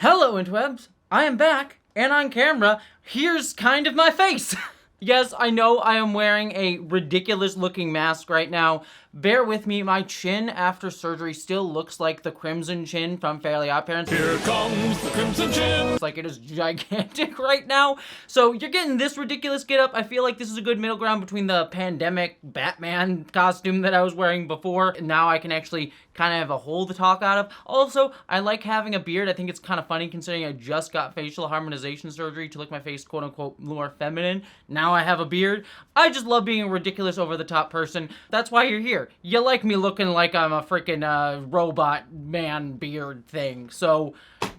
Hello, interwebs! I am back, and on camera, here's kind of my face! Yes, I know I am wearing a ridiculous-looking mask right now. Bear with me, my chin after surgery still looks like the Crimson Chin from Fairly OddParents. Here comes the Crimson Chin! It's like it is gigantic right now. So you're getting this ridiculous get-up. I feel like this is a good middle ground between the pandemic Batman costume that I was wearing before. And now I can actually kind of have a hole to talk out of. Also, I like having a beard. I think it's kind of funny considering I just got facial harmonization surgery to look my face quote-unquote more feminine. Now I have a beard. I just love being a ridiculous over-the-top person. That's why you're here. You like me looking like I'm a freaking robot man beard thing. So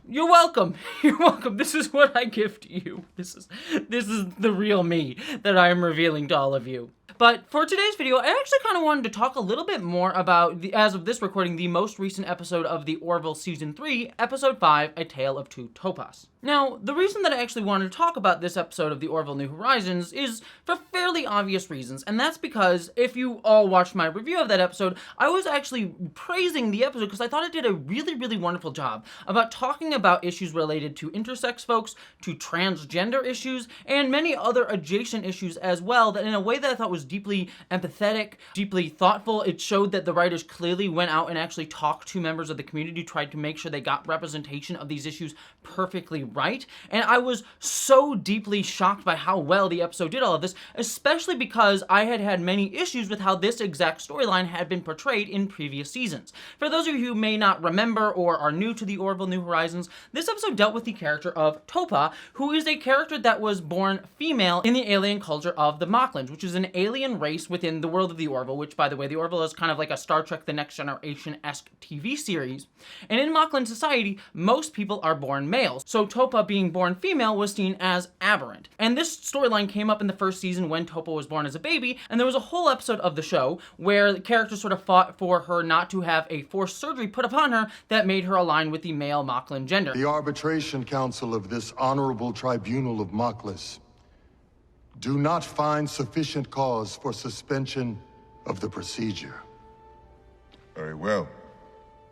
you're welcome. You're welcome. This is what I give to you. This is the real me that I am revealing to all of you. But for today's video, I actually kind of wanted to talk a little bit more about, as of this recording, the most recent episode of the Orville Season 3, Episode 5, A Tale of Two Topaz. Now, the reason that I actually wanted to talk about this episode of the Orville New Horizons is for fairly obvious reasons, and that's because if you all watched my review of that episode, I was actually praising the episode because I thought it did a really, really wonderful job about talking about issues related to intersex folks, to transgender issues, and many other adjacent issues as well, that in a way that I thought was deeply empathetic, deeply thoughtful. It showed that the writers clearly went out and actually talked to members of the community, tried to make sure they got representation of these issues perfectly right. And I was so deeply shocked by how well the episode did all of this, especially because I had had many issues with how this exact storyline had been portrayed in previous seasons. For those of you who may not remember or are new to the Orville New Horizons, this episode dealt with the character of Topa, who is a character that was born female in the alien culture of the Mocklins, which is an alien race within the world of the Orville, which, by the way, the Orville is kind of like a Star Trek The Next Generation-esque TV series. And in Mocklin society, most people are born males, so Topa being born female was seen as aberrant. And this storyline came up in the first season when Topa was born as a baby, and there was a whole episode of the show where the characters sort of fought for her not to have a forced surgery put upon her that made her align with the male Mocklin gender. The Arbitration Council of this Honorable Tribunal of Moklis do not find sufficient cause for suspension of the procedure. Very well.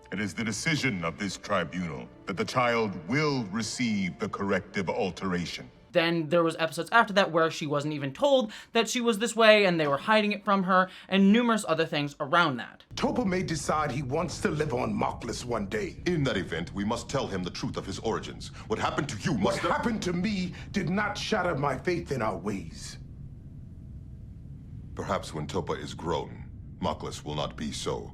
It is the decision of this tribunal that the child will receive the corrective alteration. Then there was episodes after that where she wasn't even told that she was this way and they were hiding it from her, and numerous other things around that. Topa may decide he wants to live on Moklis one day. In that event, we must tell him the truth of his origins. What happened to you What must happened to me did not shatter my faith in our ways. Perhaps when Topa is grown, Moklis will not be so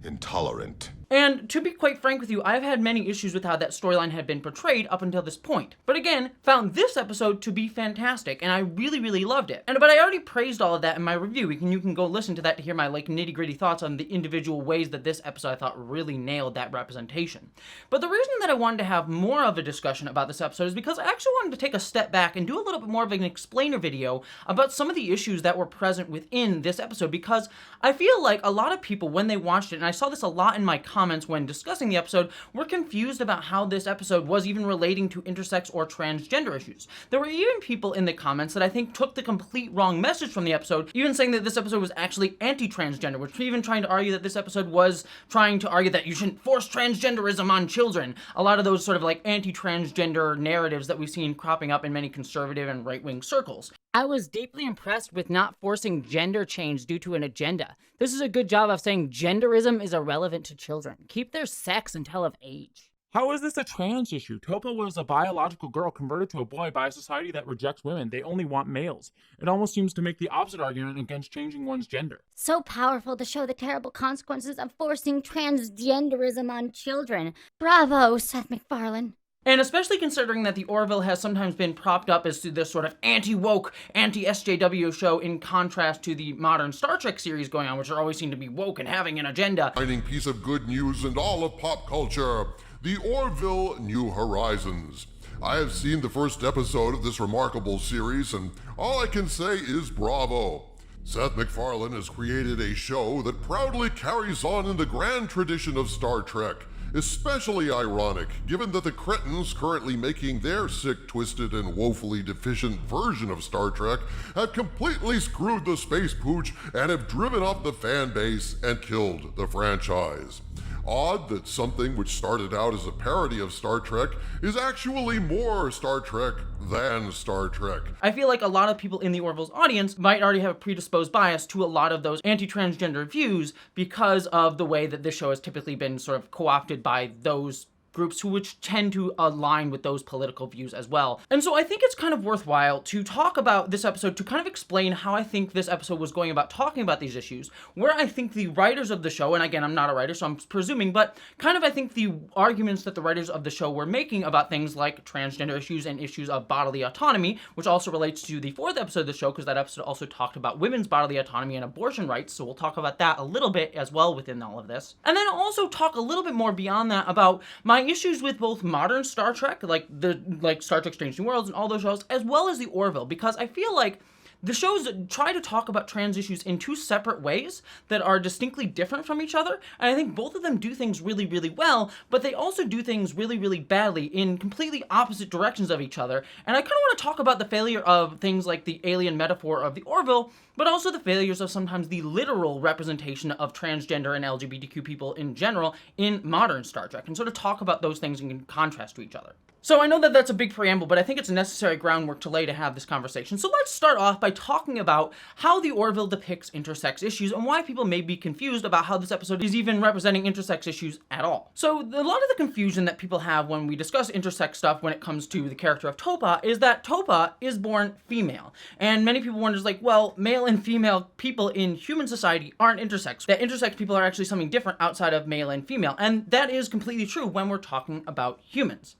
intolerant. And to be quite frank with you, I've had many issues with how that storyline had been portrayed up until this point. But again, found this episode to be fantastic, and I really, really loved it. But I already praised all of that in my review. You can go listen to that to hear my nitty-gritty thoughts on the individual ways that this episode I thought really nailed that representation. But the reason that I wanted to have more of a discussion about this episode is because I actually wanted to take a step back and do a little bit more of an explainer video about some of the issues that were present within this episode, because I feel like a lot of people, when they watched it, and I saw this a lot in my comments when discussing the episode, were confused about how this episode was even relating to intersex or transgender issues. There were even people in the comments that I think took the complete wrong message from the episode, even saying that this episode was actually anti-transgender, which even trying to argue that this episode was trying to argue that you shouldn't force transgenderism on children. A lot of those sort of like anti-transgender narratives that we've seen cropping up in many conservative and right-wing circles. I was deeply impressed with not forcing gender change due to an agenda. This is a good job of saying genderism is irrelevant to children. Keep their sex until of age. How is this a trans issue? Topa was a biological girl converted to a boy by a society that rejects women. They only want males. It almost seems to make the opposite argument against changing one's gender. So powerful to show the terrible consequences of forcing transgenderism on children. Bravo, Seth MacFarlane. And especially considering that the Orville has sometimes been propped up as this sort of anti-woke, anti-SJW show in contrast to the modern Star Trek series going on, which are always seen to be woke and having an agenda. Shining piece of good news in all of pop culture, the Orville New Horizons. I have seen the first episode of this remarkable series, and all I can say is bravo. Seth MacFarlane has created a show that proudly carries on in the grand tradition of Star Trek. Especially ironic, given that the cretins currently making their sick, twisted, and woefully deficient version of Star Trek have completely screwed the space pooch and have driven up the fan base and killed the franchise. Odd that something which started out as a parody of Star Trek is actually more Star Trek than Star Trek. I feel like a lot of people in the Orville's audience might already have a predisposed bias to a lot of those anti-transgender views because of the way that this show has typically been sort of co-opted by those groups who which tend to align with those political views as well. And so I think it's kind of worthwhile to talk about this episode to kind of explain how I think this episode was going about talking about these issues, where I think the writers of the show, and again, I'm not a writer, so I'm presuming, but kind of I think the arguments that the writers of the show were making about things like transgender issues and issues of bodily autonomy, which also relates to the 4th episode of the show, because that episode also talked about women's bodily autonomy and abortion rights, so we'll talk about that a little bit as well within all of this. And then also talk a little bit more beyond that about my issues with both modern Star Trek, like Star Trek Strange New Worlds and all those shows, as well as the Orville, because I feel like the shows try to talk about trans issues in 2 separate ways that are distinctly different from each other, and I think both of them do things really, really well, but they also do things really, really badly in completely opposite directions of each other, and I kind of want to talk about the failure of things like the alien metaphor of the Orville, but also the failures of sometimes the literal representation of transgender and LGBTQ people in general in modern Star Trek, and sort of talk about those things in contrast to each other. So I know that that's a big preamble, but I think it's a necessary groundwork to lay to have this conversation. So let's start off by talking about how the Orville depicts intersex issues and why people may be confused about how this episode is even representing intersex issues at all. So a lot of the confusion that people have when we discuss intersex stuff when it comes to the character of Topa is that Topa is born female. And many people wonder, like, well, male and female people in human society aren't intersex. That intersex people are actually something different outside of male and female. And that is completely true when we're talking about humans.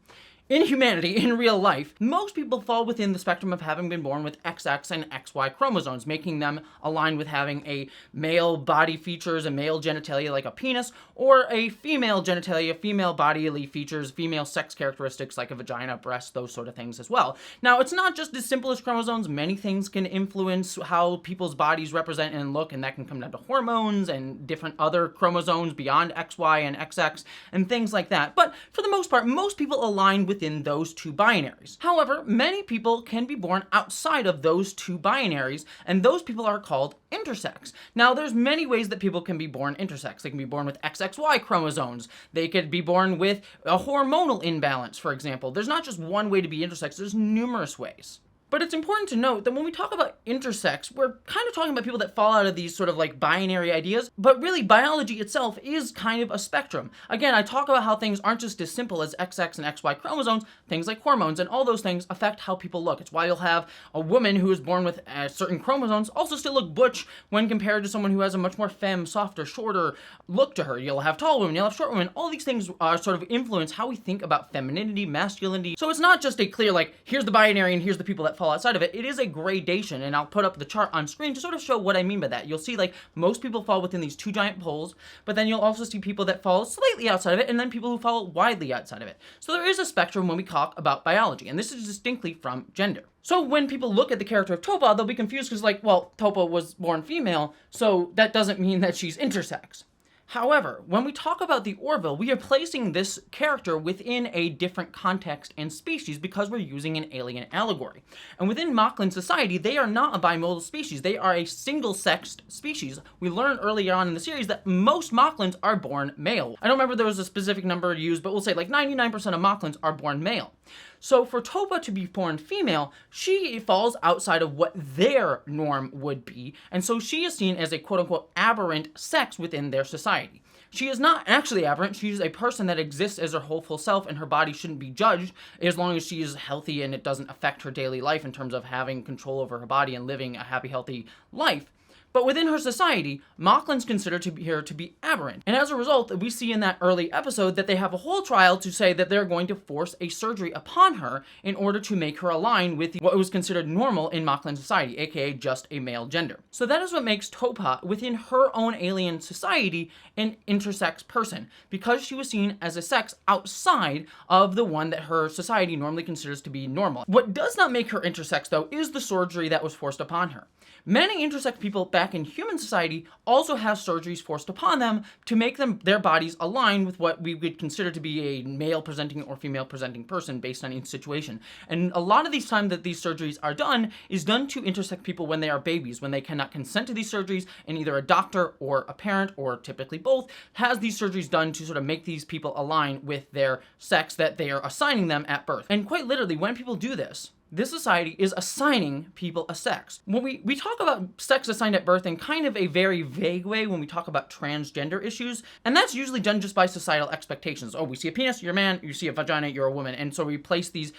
In humanity, in real life, most people fall within the spectrum of having been born with XX and XY chromosomes, making them align with having a male body features, a male genitalia like a penis, or a female genitalia, female bodily features, female sex characteristics like a vagina, breast, those sort of things as well. Now, it's not just as simple as chromosomes. Many things can influence how people's bodies represent and look, and that can come down to hormones and different other chromosomes beyond XY and XX and things like that. But for the most part, most people align within those 2 binaries. However, many people can be born outside of those 2 binaries, and those people are called intersex. Now, there's many ways that people can be born intersex. They can be born with XXY chromosomes. They could be born with a hormonal imbalance, for example. There's not just one way to be intersex, there's numerous ways. But it's important to note that when we talk about intersex, we're kind of talking about people that fall out of these sort of like binary ideas, but really biology itself is kind of a spectrum. Again, I talk about how things aren't just as simple as XX and XY chromosomes, things like hormones and all those things affect how people look. It's why you'll have a woman who is born with certain chromosomes also still look butch when compared to someone who has a much more femme, softer, shorter look to her. You'll have tall women, you'll have short women. All these things sort of influence how we think about femininity, masculinity. So it's not just a clear like, here's the binary and here's the people that fall outside of it. It is a gradation, and I'll put up the chart on screen to sort of show what I mean by that. You'll see like most people fall within these 2 giant poles, but then you'll also see people that fall slightly outside of it, and then people who fall widely outside of it. So there is a spectrum when we talk about biology, and this is distinctly from gender. So when people look at the character of Topa, they'll be confused because like, well, Topa was born female, so that doesn't mean that she's intersex. However, when we talk about the Orville, we are placing this character within a different context and species because we're using an alien allegory. And within Moclan society, they are not a bimodal species. They are a single-sexed species. We learn early on in the series that most Moclans are born male. I don't remember there was a specific number used, but we'll say like 99% of Moclans are born male. So for Topa to be born female, she falls outside of what their norm would be, and so she is seen as a quote-unquote aberrant sex within their society. She is not actually aberrant. She's a person that exists as her whole full self, and her body shouldn't be judged as long as she is healthy and it doesn't affect her daily life in terms of having control over her body and living a happy, healthy life. But within her society, Moclan's considered her to be aberrant. And as a result, we see in that early episode that they have a whole trial to say that they're going to force a surgery upon her in order to make her align with what was considered normal in Moclan society, aka just a male gender. So that is what makes Topa, within her own alien society, an intersex person, because she was seen as a sex outside of the one that her society normally considers to be normal. What does not make her intersex, though, is the surgery that was forced upon her. Many intersex people back back in human society also have surgeries forced upon them to make their bodies align with what we would consider to be a male presenting or female presenting person based on each situation. And a lot of these times that these surgeries are done is done to intersex people when they are babies, when they cannot consent to these surgeries, and either a doctor or a parent, or typically both, has these surgeries done to sort of make these people align with their sex that they are assigning them at birth. And quite literally, when people do this society is assigning people a sex. When we talk about sex assigned at birth in kind of a very vague way when we talk about transgender issues, and that's usually done just by societal expectations. Oh, we see a penis, you're a man, you see a vagina, you're a woman, and so we place these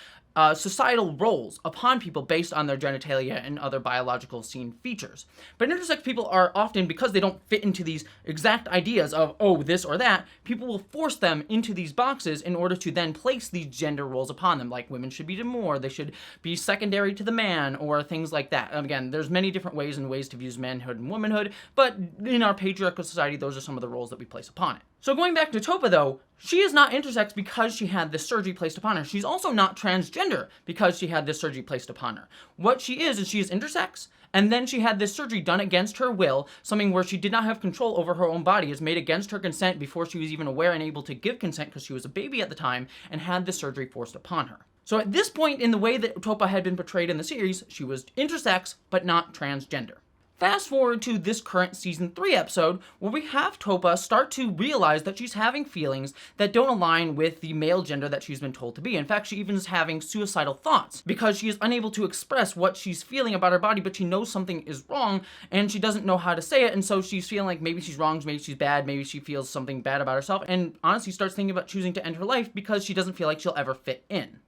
societal roles upon people based on their genitalia and other biological seen features. But intersex people are often, because they don't fit into these exact ideas of, oh, this or that, people will force them into these boxes in order to then place these gender roles upon them, like women should be demure, they should be secondary to the man, or things like that. Again, there's many different ways to view manhood and womanhood, but in our patriarchal society, those are some of the roles that we place upon it. So going back to Topa, though, she is not intersex because she had this surgery placed upon her. She's also not transgender because she had this surgery placed upon her. What she is she is intersex, and then she had this surgery done against her will, something where she did not have control over her own body. It's made against her consent before she was even aware and able to give consent because she was a baby at the time, and had this surgery forced upon her. So at this point in the way that Topa had been portrayed in the series, she was intersex, but not transgender. Fast forward to this current season 3 episode, where we have Topa start to realize that she's having feelings that don't align with the male gender that she's been told to be. In fact, she even is having suicidal thoughts because she is unable to express what she's feeling about her body, but she knows something is wrong and she doesn't know how to say it, and so she's feeling like maybe she's wrong, maybe she's bad, maybe she feels something bad about herself, and honestly starts thinking about choosing to end her life because she doesn't feel like she'll ever fit in.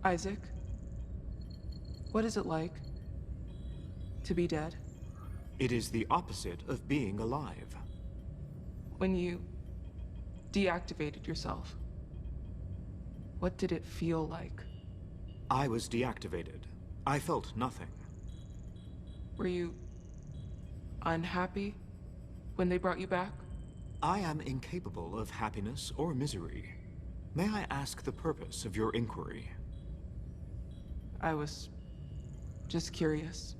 Isaac, what is it like to be dead? It is the opposite of being alive. When you deactivated yourself, what did it feel like? I was deactivated. I felt nothing. Were you unhappy when they brought you back? I am incapable of happiness or misery. May I ask the purpose of your inquiry? I was just curious.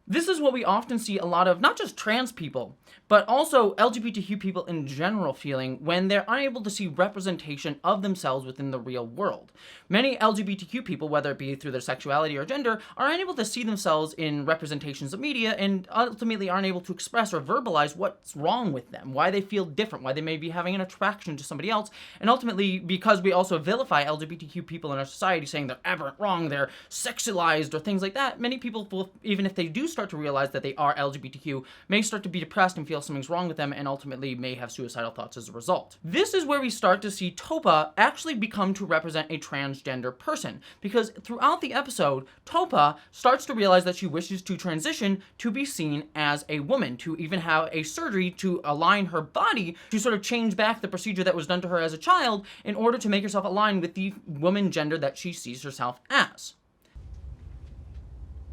This is what we often see a lot of, not just trans people, but also LGBTQ people in general feeling when they're unable to see representation of themselves within the real world. Many LGBTQ people, whether it be through their sexuality or gender, are unable to see themselves in representations of media and ultimately aren't able to express or verbalize what's wrong with them, why they feel different, why they may be having an attraction to somebody else, and ultimately, because we also vilify LGBTQ people in our society, saying they're aberrant, wrong, they're sexualized, or things like that, many people will, even if they do start to realize that they are LGBTQ, may start to be depressed and feel something's wrong with them, and ultimately may have suicidal thoughts as a result. This is where we start to see Topa actually become to represent a transgender person, because throughout the episode, Topa starts to realize that she wishes to transition to be seen as a woman, to even have a surgery to align her body to sort of change back the procedure that was done to her as a child in order to make herself align with the woman gender that she sees herself as.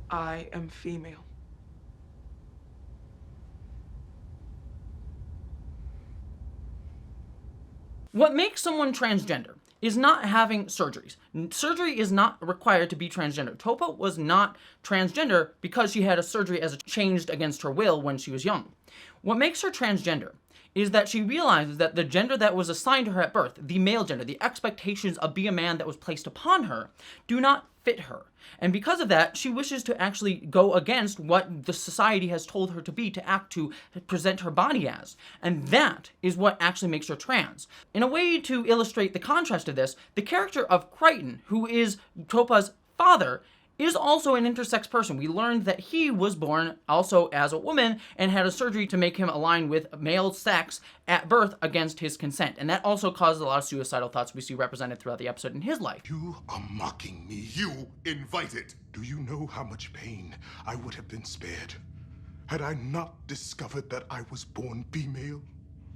I am female. What makes someone transgender is not having surgeries. Surgery is not required to be transgender. Topa was not transgender because she had a surgery as changed against her will when she was young. What makes her transgender is that she realizes that the gender that was assigned to her at birth, the male gender, the expectations of being a man that was placed upon her, do not fit her. And because of that, she wishes to actually go against what the society has told her to be, to act, to present her body as. And that is what actually makes her trans. In a way to illustrate the contrast of this, the character of Crichton, who is Topa's father, is also an intersex person. We learned that he was born also as a woman and had a surgery to make him align with male sex at birth against his consent. And that also caused a lot of suicidal thoughts we see represented throughout the episode in his life. You are mocking me. You invited. Do you know how much pain I would have been spared had I not discovered that I was born female?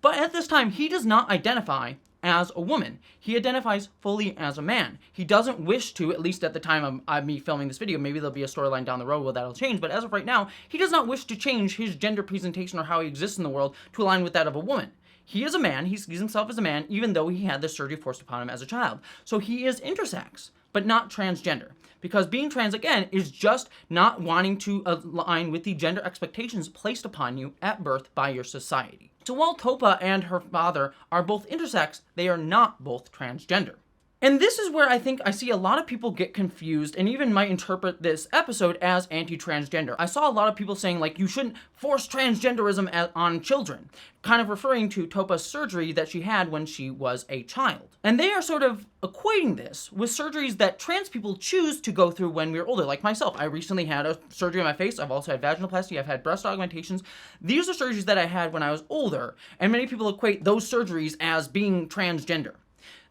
But at this time, he does not identify as a woman. He identifies fully as a man. He doesn't wish to, at least at the time of me filming this video, maybe there'll be a storyline down the road where that'll change, but as of right now, he does not wish to change his gender presentation or how he exists in the world to align with that of a woman. He is a man, he sees himself as a man, even though he had this surgery forced upon him as a child. So he is intersex, but not transgender. Because being trans, again, is just not wanting to align with the gender expectations placed upon you at birth by your society. So while Topa and her father are both intersex, they are not both transgender. And this is where I think I see a lot of people get confused and even might interpret this episode as anti-transgender. I saw a lot of people saying, like, you shouldn't force transgenderism on children, kind of referring to Topa's surgery that she had when she was a child. And they are sort of equating this with surgeries that trans people choose to go through when we're older, like myself. I recently had a surgery on my face. I've also had vaginoplasty. I've had breast augmentations. These are surgeries that I had when I was older, and many people equate those surgeries as being transgender.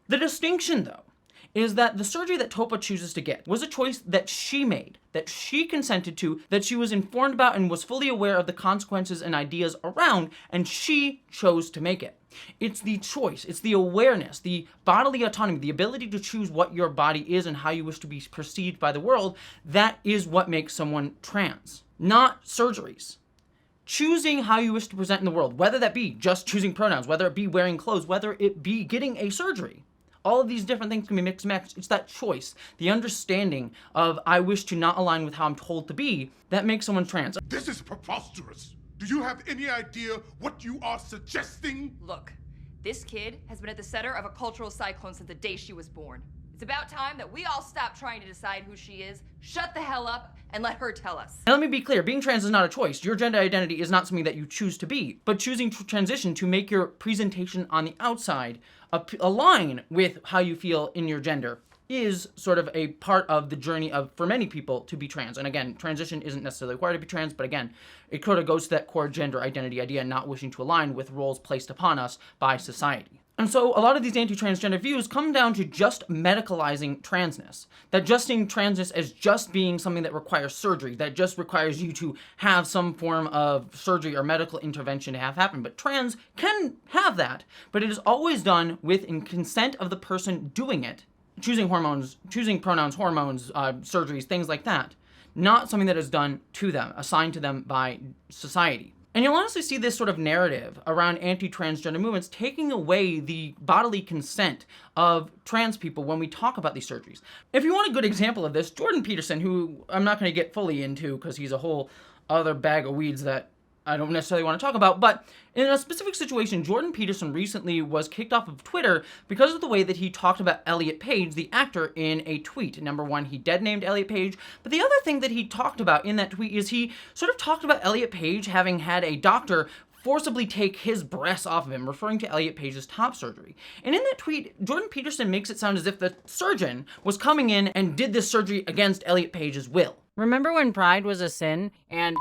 The distinction, though, is that the surgery that Topa chooses to get was a choice that she made, that she consented to, that she was informed about and was fully aware of the consequences and ideas around, and she chose to make it. It's the choice, it's the awareness, the bodily autonomy, the ability to choose what your body is and how you wish to be perceived by the world. That is what makes someone trans, not surgeries. Choosing how you wish to present in the world, whether that be just choosing pronouns, whether it be wearing clothes, whether it be getting a surgery. All of these different things can be mixed and matched. It's that choice, the understanding of I wish to not align with how I'm told to be, that makes someone trans. This is preposterous. Do you have any idea what you are suggesting? Look, this kid has been at the center of a cultural cyclone since the day she was born. It's about time that we all stop trying to decide who she is, shut the hell up, and let her tell us. And let me be clear, being trans is not a choice. Your gender identity is not something that you choose to be, but choosing to transition to make your presentation on the outside align with how you feel in your gender is sort of a part of the journey of, for many people, to be trans. And again, transition isn't necessarily required to be trans, but again, it sort of goes to that core gender identity idea, not wishing to align with roles placed upon us by society. And so a lot of these anti-transgender views come down to just medicalizing transness. That just seeing transness as just being something that requires surgery, that just requires you to have some form of surgery or medical intervention to have happen. But trans can have that, but it is always done with in consent of the person doing it. Choosing hormones, choosing pronouns, hormones, surgeries, things like that. Not something that is done to them, assigned to them by society. And you'll honestly see this sort of narrative around anti-transgender movements taking away the bodily consent of trans people when we talk about these surgeries. If you want a good example of this, Jordan Peterson, who I'm not going to get fully into because he's a whole other bag of weeds that I don't necessarily want to talk about, but in a specific situation, Jordan Peterson recently was kicked off of Twitter because of the way that he talked about Elliot Page, the actor, in a tweet. Number one, he dead-named Elliot Page, but the other thing that he talked about in that tweet is he sort of talked about Elliot Page having had a doctor forcibly take his breasts off of him, referring to Elliot Page's top surgery. And in that tweet, Jordan Peterson makes it sound as if the surgeon was coming in and did this surgery against Elliot Page's will. Remember when pride was a sin and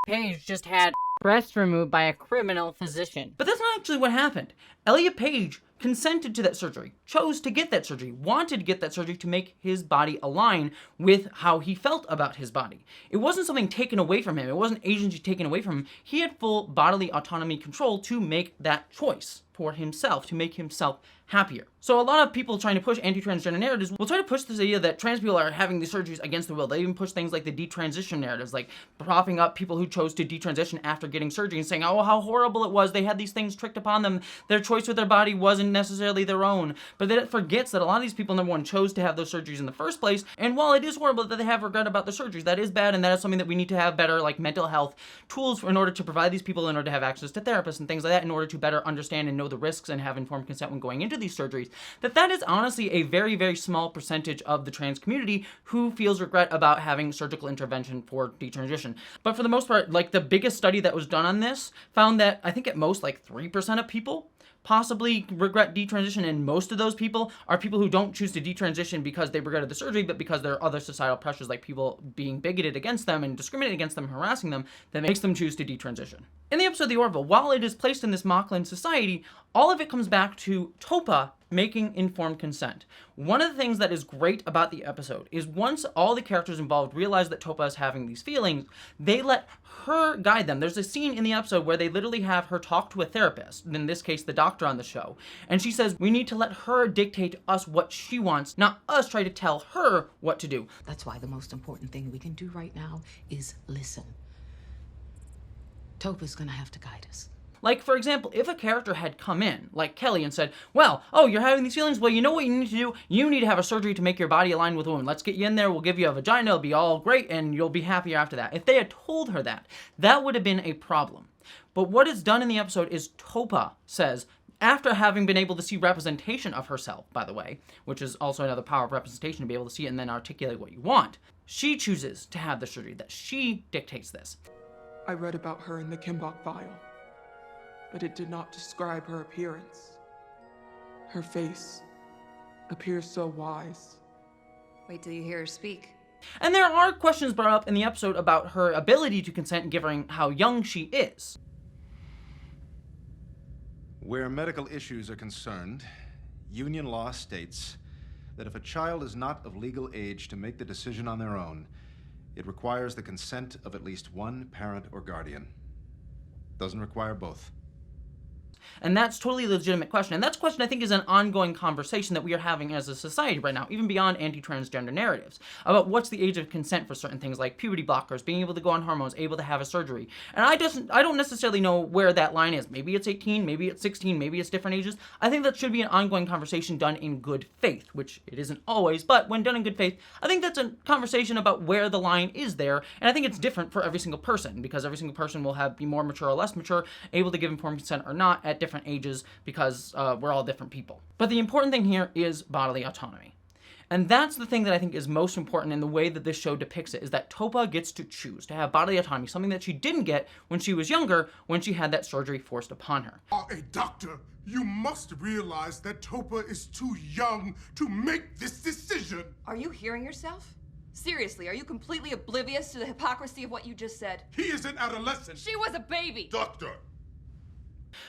Page just had breasts removed by a criminal physician? But that's not actually what happened. Elliot Page consented to that surgery, chose to get that surgery, wanted to get that surgery to make his body align with how he felt about his body. It wasn't something taken away from him. It wasn't agency taken away from him. He had full bodily autonomy control to make that choice for himself, to make himself happier. So a lot of people trying to push anti-transgender narratives will try to push this idea that trans people are having these surgeries against their will. They even push things like the detransition narratives, like propping up people who chose to detransition after getting surgery and saying, oh, how horrible it was. They had these things tricked upon them. Their choice with their body wasn't necessarily their own. But then it forgets that a lot of these people, number one, chose to have those surgeries in the first place. And while it is horrible that they have regret about the surgeries, that is bad, and that is something that we need to have better, like, mental health tools in order to provide these people, in order to have access to therapists and things like that, in order to better understand and know the risks and have informed consent when going into these surgeries. That is honestly a very, very small percentage of the trans community who feels regret about having surgical intervention for detransition. But for the most part, like, the biggest study that was done on this found that I think at most like 3% of people possibly regret detransition, and most of those people are people who don't choose to detransition because they regretted the surgery, but because there are other societal pressures, like people being bigoted against them and discriminating against them, harassing them, that makes them choose to detransition. In the episode of the Orville, while it is placed in this Moclan society, all of it comes back to Topa making informed consent. One of the things that is great about the episode is once all the characters involved realize that Topa is having these feelings, they let her guide them. There's a scene in the episode where they literally have her talk to a therapist, in this case the doctor on the show, and she says we need to let her dictate to us what she wants, not us try to tell her what to do. That's why the most important thing we can do right now is listen. Topa's gonna have to guide us. Like, for example, if a character had come in, like Kelly, and said, well, oh, you're having these feelings? Well, you know what you need to do? You need to have a surgery to make your body align with a woman. Let's get you in there, we'll give you a vagina, it'll be all great, and you'll be happier after that. If they had told her that, that would have been a problem. But what is done in the episode is Topa says, after having been able to see representation of herself, by the way, which is also another power of representation, to be able to see it and then articulate what you want, she chooses to have the surgery, that she dictates this. I read about her in the Kimbok file, but it did not describe her appearance. Her face appears so wise. Wait till you hear her speak. And there are questions brought up in the episode about her ability to consent given how young she is. Where medical issues are concerned, union law states that if a child is not of legal age to make the decision on their own, it requires the consent of at least one parent or guardian. Doesn't require both. And that's totally a legitimate question. And that's a question I think is an ongoing conversation that we are having as a society right now, even beyond anti-transgender narratives, about what's the age of consent for certain things like puberty blockers, being able to go on hormones, able to have a surgery. And I don't necessarily know where that line is. Maybe it's 18, maybe it's 16, maybe it's different ages. I think that should be an ongoing conversation done in good faith, which it isn't always, but when done in good faith, I think that's a conversation about where the line is there. And I think it's different for every single person, because every single person will be more mature or less mature, able to give informed consent or not at different ages, because we're all different people. But the important thing here is bodily autonomy. And that's the thing that I think is most important in the way that this show depicts it, is that Topa gets to choose to have bodily autonomy, something that she didn't get when she was younger, when she had that surgery forced upon her. A doctor, you must realize that Topa is too young to make this decision. Are you hearing yourself? Seriously, are you completely oblivious to the hypocrisy of what you just said? He is an adolescent. She was a baby. Doctor.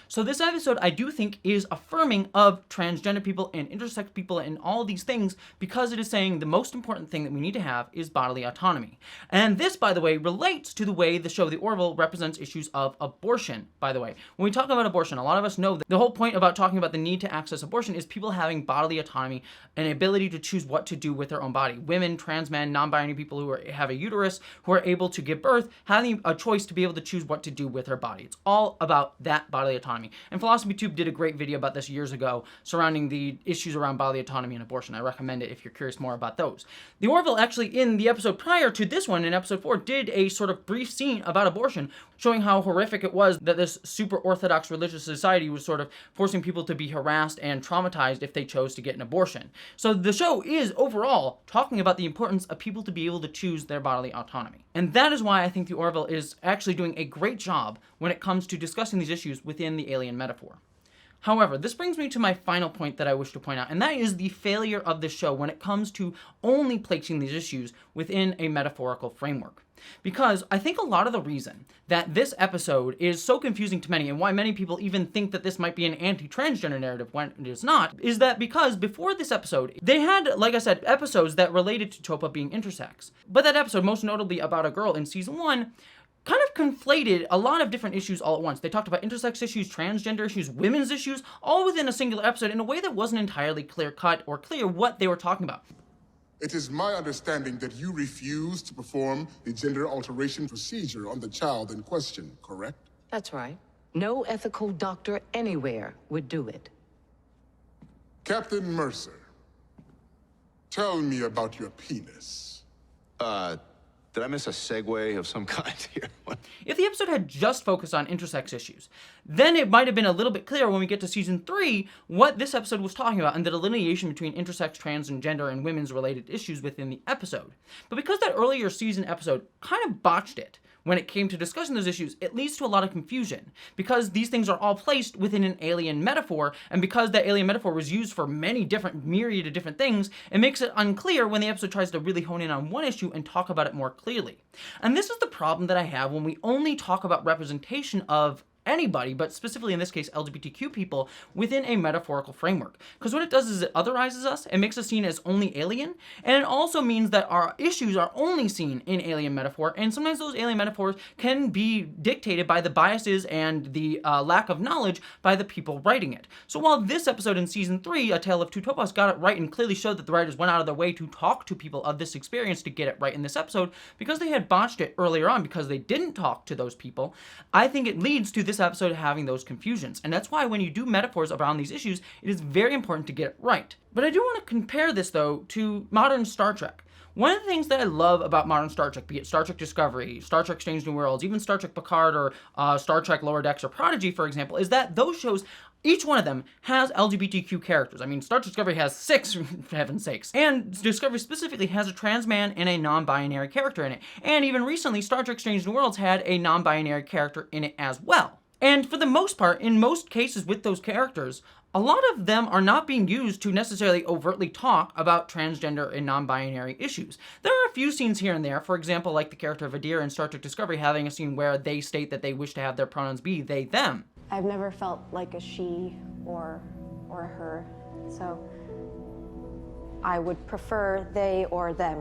So this episode, I do think, is affirming of transgender people and intersex people and all these things, because it is saying the most important thing that we need to have is bodily autonomy. And this, by the way, relates to the way the show The Orville represents issues of abortion, by the way. When we talk about abortion, a lot of us know that the whole point about talking about the need to access abortion is people having bodily autonomy and ability to choose what to do with their own body. Women, trans men, non-binary people who have a uterus, who are able to give birth, having a choice to be able to choose what to do with their body. It's all about that bodily autonomy. And Philosophy Tube did a great video about this years ago surrounding the issues around bodily autonomy and abortion. I recommend it if you're curious more about those. The Orville actually, in the episode prior to this one, in episode 4, did a sort of brief scene about abortion, showing how horrific it was that this super orthodox religious society was sort of forcing people to be harassed and traumatized if they chose to get an abortion. So the show is overall talking about the importance of people to be able to choose their bodily autonomy. And that is why I think the Orville is actually doing a great job when it comes to discussing these issues within the alien metaphor. However, this brings me to my final point that I wish to point out, and that is the failure of the show when it comes to only placing these issues within a metaphorical framework. Because I think a lot of the reason that this episode is so confusing to many, and why many people even think that this might be an anti-transgender narrative when it is not, is that because before this episode, they had, like I said, episodes that related to Topa being intersex. But that episode, most notably about a girl in season 1, kind of conflated a lot of different issues all at once. They talked about intersex issues, transgender issues, women's issues, all within a singular episode in a way that wasn't entirely clear-cut or clear what they were talking about. It is my understanding that you refused to perform the gender alteration procedure on the child in question, correct? That's right. No ethical doctor anywhere would do it. Captain Mercer, tell me about your penis. Did I miss a segue of some kind here? If the episode had just focused on intersex issues, then it might have been a little bit clearer when we get to season 3 what this episode was talking about and the delineation between intersex, trans, and gender and women's related issues within the episode. But because that earlier season episode kind of botched it when it came to discussing those issues, it leads to a lot of confusion, because these things are all placed within an alien metaphor, and because that alien metaphor was used for many different, myriad of different things, it makes it unclear when the episode tries to really hone in on one issue and talk about it more clearly. And this is the problem that I have when we only talk about representation of anybody, but specifically in this case LGBTQ people, within a metaphorical framework. Because what it does is it otherizes us, it makes us seen as only alien, and it also means that our issues are only seen in alien metaphor, and sometimes those alien metaphors can be dictated by the biases and the lack of knowledge by the people writing it. So while this episode in season 3, A Tale of Two Topas, got it right and clearly showed that the writers went out of their way to talk to people of this experience to get it right in this episode, because they had botched it earlier on because they didn't talk to those people, I think it leads to this this episode having those confusions. And that's why when you do metaphors around these issues, it is very important to get it right. But I do want to compare this, though, to modern Star Trek. One of the things that I love about modern Star Trek, be it Star Trek Discovery, Star Trek Strange New Worlds, even Star Trek Picard, or Star Trek Lower Decks or Prodigy, for example, is that those shows, each one of them has LGBTQ characters. I mean, Star Trek Discovery has 6, for heaven's sakes. And Discovery specifically has a trans man and a non-binary character in it. And even recently, Star Trek Strange New Worlds had a non-binary character in it as well. And for the most part, in most cases with those characters, a lot of them are not being used to necessarily overtly talk about transgender and non-binary issues. There are a few scenes here and there, for example, like the character of Adira in Star Trek Discovery having a scene where they state that they wish to have their pronouns be they, them. I've never felt like a she or a her, so I would prefer they or them.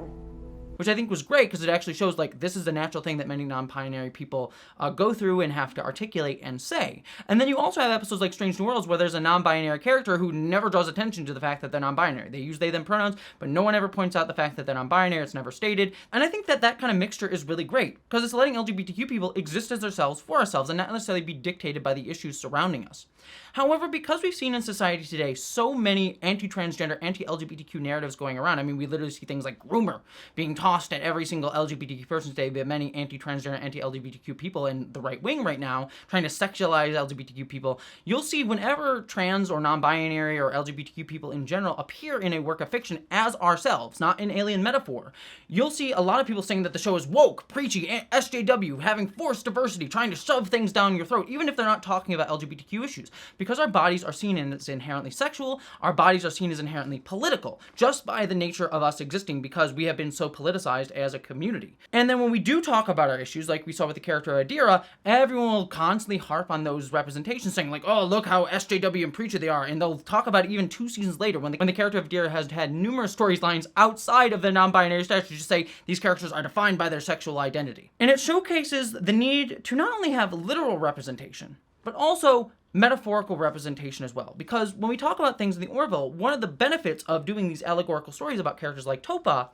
Which I think was great because it actually shows like this is the natural thing that many non-binary people go through and have to articulate and say. And then you also have episodes like Strange New Worlds where there's a non-binary character who never draws attention to the fact that they're non-binary. They use they, them pronouns, but no one ever points out the fact that they're non-binary. It's never stated. And I think that that kind of mixture is really great because it's letting LGBTQ people exist as themselves for ourselves and not necessarily be dictated by the issues surrounding us. However, because we've seen in society today so many anti-transgender, anti-LGBTQ narratives going around, I mean, we literally see things like rumor being tossed at every single LGBTQ person today, but many anti-transgender, anti-LGBTQ people in the right wing right now trying to sexualize LGBTQ people. You'll see whenever trans or non-binary or LGBTQ people in general appear in a work of fiction as ourselves, not in alien metaphor, you'll see a lot of people saying that the show is woke, preachy, SJW, having forced diversity, trying to shove things down your throat, even if they're not talking about LGBTQ issues. Because our bodies are seen as inherently sexual, our bodies are seen as inherently political, just by the nature of us existing because we have been so politicized as a community. And then when we do talk about our issues, like we saw with the character Adira, everyone will constantly harp on those representations, saying like, oh, look how SJW and preachy they are, and they'll talk about it even 2 seasons later when the character of Adira has had numerous storylines outside of the non-binary status to just say these characters are defined by their sexual identity. And it showcases the need to not only have literal representation, but also metaphorical representation as well. Because when we talk about things in the Orville, one of the benefits of doing these allegorical stories about characters like Topa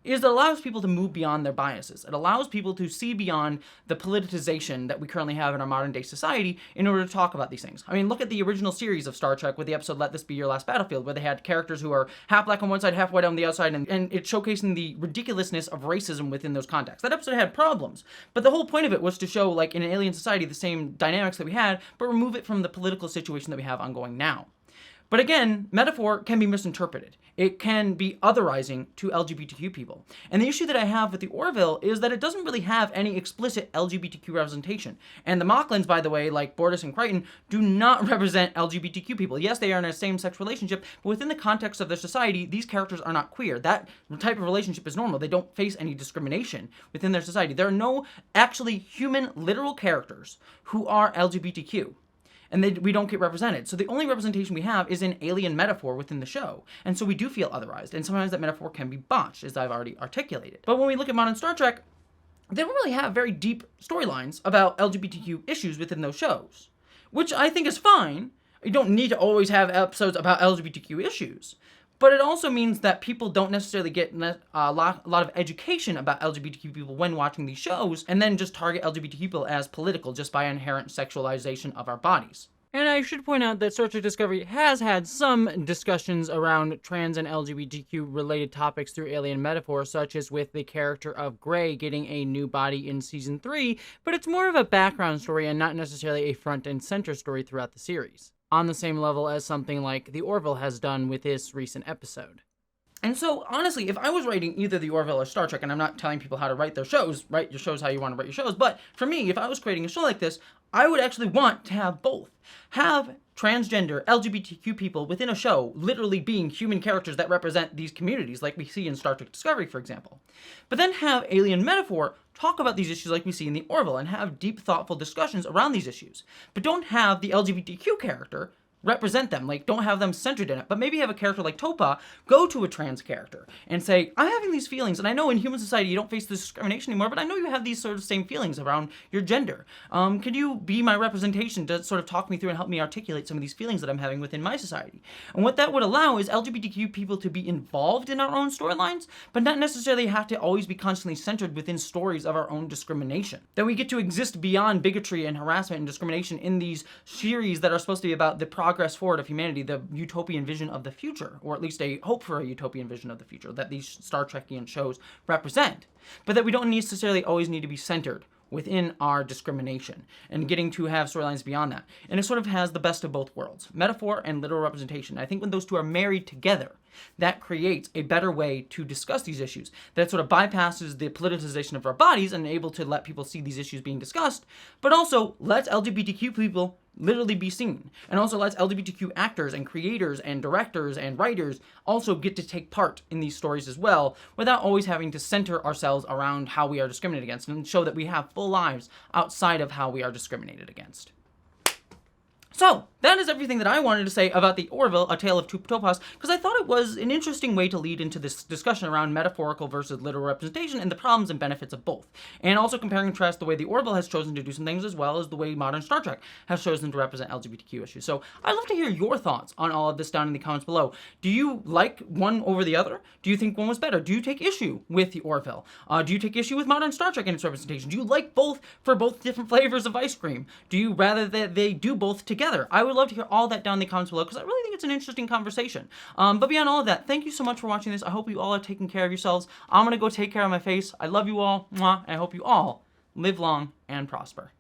is it allows people to move beyond their biases. It allows people to see beyond the politicization that we currently have in our modern day society in order to talk about these things. I mean, look at the original series of Star Trek with the episode Let This Be Your Last Battlefield, where they had characters who are half black on one side, half white on the other side, and it's showcasing the ridiculousness of racism within those contexts. That episode had problems, but the whole point of it was to show, like, in an alien society, the same dynamics that we had, but remove it from the political situation that we have ongoing now. But again, metaphor can be misinterpreted. It can be otherizing to LGBTQ people. And the issue that I have with the Orville is that it doesn't really have any explicit LGBTQ representation. And the Mocklins, by the way, like Bortus and Crichton, do not represent LGBTQ people. Yes, they are in a same-sex relationship, but within the context of their society, these characters are not queer. That type of relationship is normal. They don't face any discrimination within their society. There are no actually human, literal characters who are LGBTQ. And we don't get represented. So the only representation we have is an alien metaphor within the show. And so we do feel otherized. And sometimes that metaphor can be botched, as I've already articulated. But when we look at modern Star Trek, they don't really have very deep storylines about LGBTQ issues within those shows, which I think is fine. You don't need to always have episodes about LGBTQ issues. But it also means that people don't necessarily get a lot of education about LGBTQ people when watching these shows, and then just target LGBTQ people as political just by inherent sexualization of our bodies. And I should point out that Star Trek Discovery has had some discussions around trans and LGBTQ related topics through alien metaphor, such as with the character of Grey getting a new body in Season 3, but it's more of a background story and not necessarily a front and center story throughout the series, on the same level as something like the Orville has done with this recent episode. And so, honestly, if I was writing either the Orville or Star Trek, and I'm not telling people how to write their shows, write your shows how you want to write your shows, but for me, if I was creating a show like this, I would actually want to have both. Have transgender, LGBTQ people within a show literally being human characters that represent these communities, like we see in Star Trek Discovery, for example. But then have alien metaphor talk about these issues like we see in the Orville and have deep, thoughtful discussions around these issues. But don't have the LGBTQ character represent them, like don't have them centered in it, but maybe have a character like Topa go to a trans character and say, I'm having these feelings, and I know in human society you don't face this discrimination anymore, but I know you have these sort of same feelings around your gender. Could you be my representation to sort of talk me through and help me articulate some of these feelings that I'm having within my society? And what that would allow is LGBTQ people to be involved in our own storylines, but not necessarily have to always be constantly centered within stories of our own discrimination. That we get to exist beyond bigotry and harassment and discrimination in these series that are supposed to be about the progress forward of humanity, the utopian vision of the future, or at least a hope for a utopian vision of the future that these Star Trekian shows represent, but that we don't necessarily always need to be centered within our discrimination and getting to have storylines beyond that. And it sort of has the best of both worlds, metaphor and literal representation. I think when those two are married together, that creates a better way to discuss these issues. That sort of bypasses the politicization of our bodies and able to let people see these issues being discussed, but also lets LGBTQ people literally be seen, and also lets LGBTQ actors and creators and directors and writers also get to take part in these stories as well, without always having to center ourselves around how we are discriminated against, and show that we have full lives outside of how we are discriminated against. So, that is everything that I wanted to say about the Orville, A Tale of Two Topas, because I thought it was an interesting way to lead into this discussion around metaphorical versus literal representation and the problems and benefits of both. And also compare and contrast the way the Orville has chosen to do some things as well as the way modern Star Trek has chosen to represent LGBTQ issues. So, I'd love to hear your thoughts on all of this down in the comments below. Do you like one over the other? Do you think one was better? Do you take issue with the Orville? Do you take issue with modern Star Trek and its representation? Do you like both for both different flavors of ice cream? Do you rather that they do both together? I would love to hear all that down in the comments below, because I really think it's an interesting conversation. But beyond all of that, thank you so much for watching this. I hope you all are taking care of yourselves. I'm going to go take care of my face. I love you all, mwah, and I hope you all live long and prosper.